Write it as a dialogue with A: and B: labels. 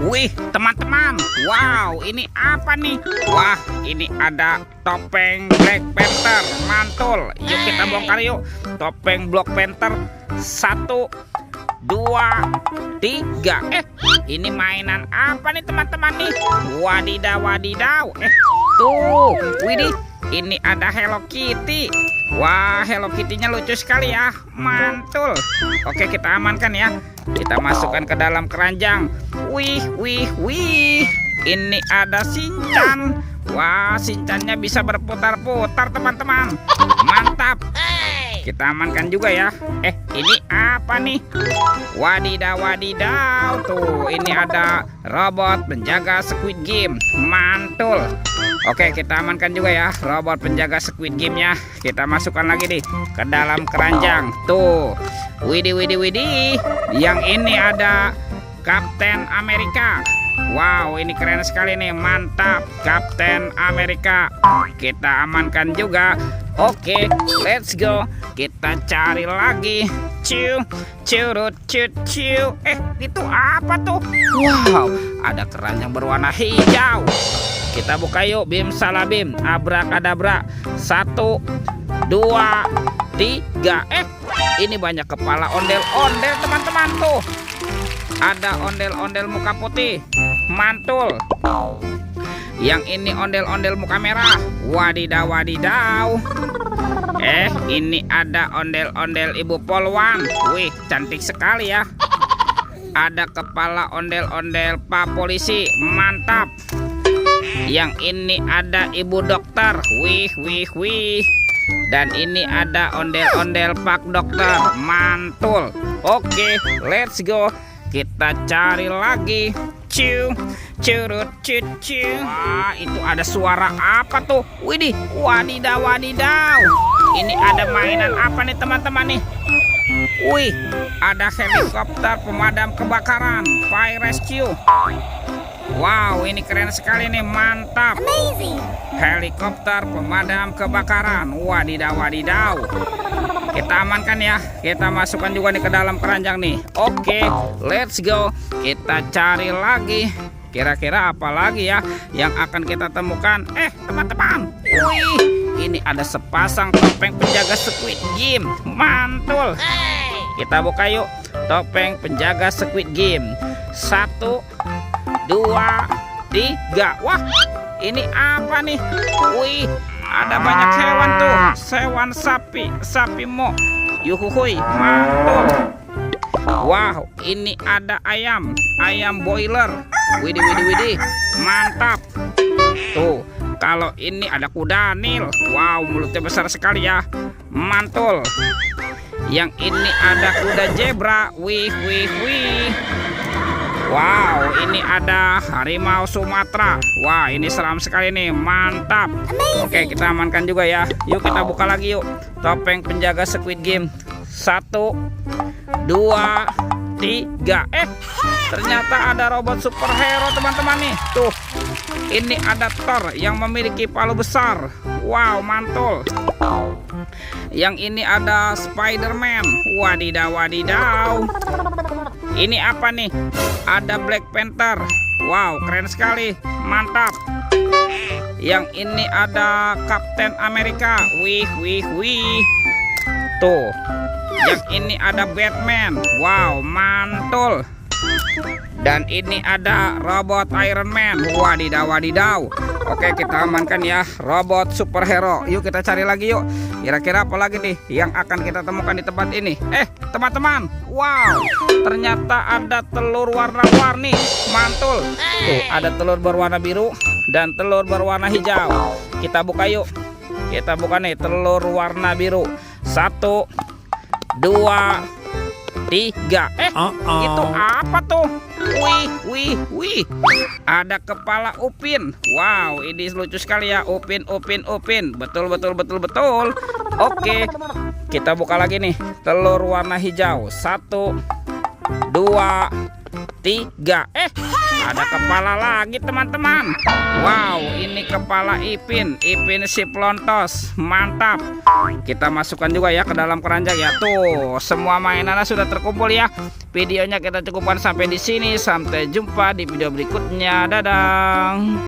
A: Wih, teman-teman. Wow, ini apa nih? Wah, ini ada topeng Black Panther. Mantul. Yuk kita bongkar yuk. Topeng Black Panther. 1, 2, 3. Ini mainan apa nih teman-teman nih? Wadidaw, wadidaw. Tuh, widih. Ini ada Hello Kitty. Wah, Hello Kitty-nya lucu sekali ya. Mantul. Oke, kita amankan ya. Kita masukkan ke dalam keranjang. Wih, wih, wih. Ini ada Shinchan. Wah, Shinchannya bisa berputar-putar teman-teman. Mantap. Kita amankan juga ya. Ini apa nih? Wadidaw, wadidaw. Tuh, ini ada robot penjaga Squid Game. Mantul. Oke, kita amankan juga ya robot penjaga Squid Game-nya. Kita masukkan lagi nih ke dalam keranjang. Tuh. Widih, widih, widih. Yang ini ada Kapten Amerika. Wow, ini keren sekali nih. Mantap, Kapten Amerika. Kita amankan juga. Oke, let's go. Kita cari lagi. Ciu, curut, ciu. Itu apa tuh? Wow, ada keranjang berwarna hijau. Kita buka yuk. Bim salah bim. Abrakadabra. 1, 2, 3. Ini banyak kepala ondel-ondel teman-teman tuh. Ada ondel-ondel muka putih. Mantul. Yang ini ondel-ondel muka merah. Wadidaw, wadidaw. Ini ada ondel-ondel ibu polwan. Wih, cantik sekali ya. Ada kepala ondel-ondel pak polisi. Mantap. Yang ini ada ibu dokter. Wih, wih, wih. Dan ini ada ondel-ondel pak dokter. Mantul. Oke, let's go. Kita cari lagi. Ciu, curut, ciu. Wah, itu ada suara apa tuh? Widih, wadidaw, wadidaw. Ini ada mainan apa nih teman-teman nih? Wih, ada helikopter pemadam kebakaran. Fire Rescue. Wow, ini keren sekali nih. Mantap.
B: Amazing.
A: Helikopter pemadam kebakaran. Wadidaw, wadidaw. Kita amankan ya. Kita masukkan juga nih ke dalam keranjang nih. Oke, let's go. Kita cari lagi. Kira-kira apa lagi ya yang akan kita temukan? Teman-teman. Wih, ini ada sepasang topeng penjaga Squid Game. Mantul. Kita buka yuk. Topeng penjaga Squid Game. 1, 2, 3. Wah, ini apa nih? Wih, ada banyak hewan tuh. Hewan sapi mo. Yuhuhui, mantul. Wow, ini ada ayam boiler. Widih, widih, widih. Mantap. Tuh, kalau ini ada kuda Nil. Wow, mulutnya besar sekali ya. Mantul. Yang ini ada kuda zebra. Wih, wih, wih. Wow, ini ada harimau Sumatera. Wah, ini seram sekali nih. Mantap. Oke, kita amankan juga ya. Yuk kita buka lagi yuk. Topeng penjaga Squid Game. 1, 2, 3. Ternyata ada robot superhero teman-teman nih. Tuh, ini ada Thor yang memiliki palu besar. Wow, mantul. Yang ini ada Spider-Man. Wadidaw, wadidaw. Ini apa nih? Ada Black Panther. Wow, keren sekali. Mantap. Yang ini ada Kapten Amerika. Wih, wih, wih. Tuh. Yang ini ada Batman. Wow, mantul. Dan ini ada robot Iron Man. Wadidaw, wadidaw. Oke, kita amankan ya robot superhero. Yuk kita cari lagi yuk. Kira-kira apa lagi nih yang akan kita temukan di tempat ini? Teman-teman. Wow, ternyata ada telur warna-warni. Mantul. Tuh, ada telur berwarna biru dan telur berwarna hijau. Kita buka yuk. Kita buka nih telur warna biru. 1, 2, 3. Itu apa tuh? Wih, wih, wih. Ada kepala Upin. Wow, ini lucu sekali ya. Upin. Betul, betul, betul, betul. Oke, kita buka lagi nih telur warna hijau. 1, 2, 3. Ada kepala lagi teman-teman. Wow, ini kepala Ipin si Plontos. Mantap. Kita masukkan juga ya ke dalam keranjang ya. Tuh, semua mainannya sudah terkumpul ya. Videonya kita cukupkan sampai di sini. Sampai jumpa di video berikutnya. Dadah.